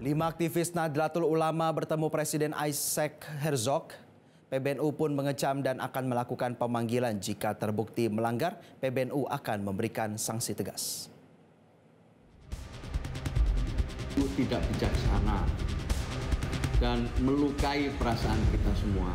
5 aktivis Nahdlatul Ulama bertemu Presiden Isaac Herzog. PBNU pun mengecam dan akan melakukan pemanggilan jika terbukti melanggar. PBNU akan memberikan sanksi tegas. Tidak bijaksana dan melukai perasaan kita semua.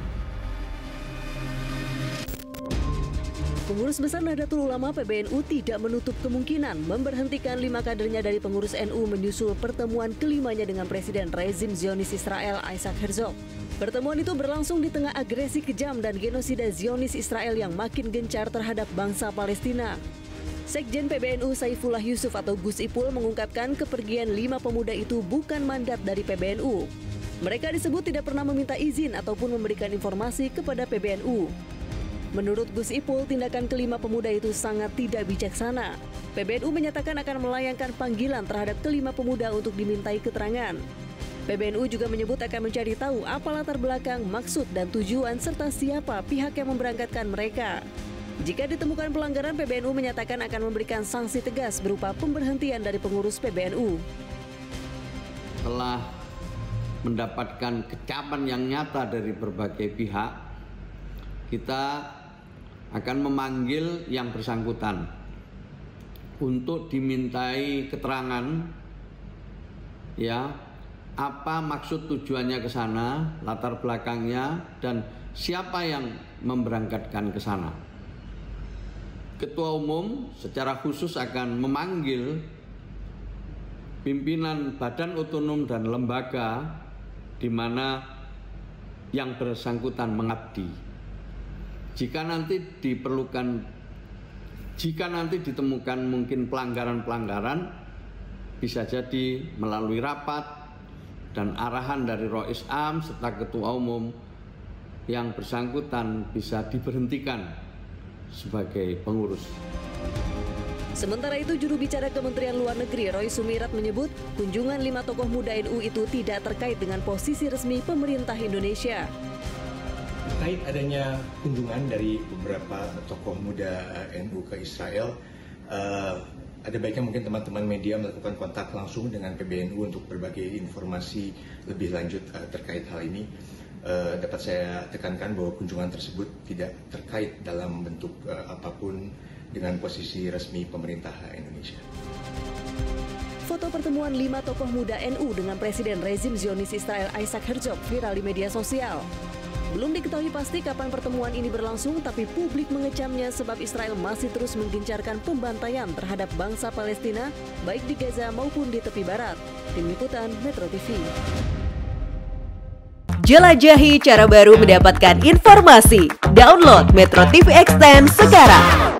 Pengurus Besar Nahdlatul Ulama PBNU tidak menutup kemungkinan memberhentikan 5 kadernya dari pengurus NU menyusul pertemuan kelimanya dengan Presiden rezim Zionis Israel Isaac Herzog. Pertemuan itu berlangsung di tengah agresi kejam dan genosida Zionis Israel yang makin gencar terhadap bangsa Palestina. Sekjen PBNU Saifullah Yusuf atau Gus Ipul mengungkapkan kepergian 5 pemuda itu bukan mandat dari PBNU. Mereka disebut tidak pernah meminta izin ataupun memberikan informasi kepada PBNU. Menurut Gus Ipul, tindakan kelima pemuda itu sangat tidak bijaksana. PBNU menyatakan akan melayangkan panggilan terhadap kelima pemuda untuk dimintai keterangan. PBNU juga menyebut akan mencari tahu apa latar belakang, maksud, dan tujuan serta siapa pihak yang memberangkatkan mereka. Jika ditemukan pelanggaran, PBNU menyatakan akan memberikan sanksi tegas berupa pemberhentian dari pengurus PBNU. Telah mendapatkan kecaman yang nyata dari berbagai pihak, kita akan memanggil yang bersangkutan untuk dimintai keterangan, ya, apa maksud tujuannya ke sana, latar belakangnya, dan siapa yang memberangkatkan ke sana. Ketua Umum secara khusus akan memanggil pimpinan badan otonom dan lembaga di mana yang bersangkutan mengabdi. Jika nanti ditemukan mungkin pelanggaran-pelanggaran, bisa jadi melalui rapat dan arahan dari Rois Am serta Ketua Umum, yang bersangkutan bisa diberhentikan sebagai pengurus. Sementara itu, juru bicara Kementerian Luar Negeri Roy Sumirat menyebut kunjungan 5 tokoh muda NU itu tidak terkait dengan posisi resmi pemerintah Indonesia. Terkait adanya kunjungan dari beberapa tokoh muda NU ke Israel, ada baiknya mungkin teman-teman media melakukan kontak langsung dengan PBNU untuk berbagai informasi lebih lanjut terkait hal ini. Dapat saya tekankan bahwa kunjungan tersebut tidak terkait dalam bentuk apapun dengan posisi resmi pemerintah Indonesia. Foto pertemuan 5 tokoh muda NU dengan Presiden rezim Zionis Israel Isaac Herzog viral di media sosial. Belum diketahui pasti kapan pertemuan ini berlangsung, tapi publik mengecamnya sebab Israel masih terus menggencarkan pembantaian terhadap bangsa Palestina, baik di Gaza maupun di tepi barat. Tim Liputan Metro TV. Jelajahi cara baru mendapatkan informasi. Download Metro TV Extend sekarang.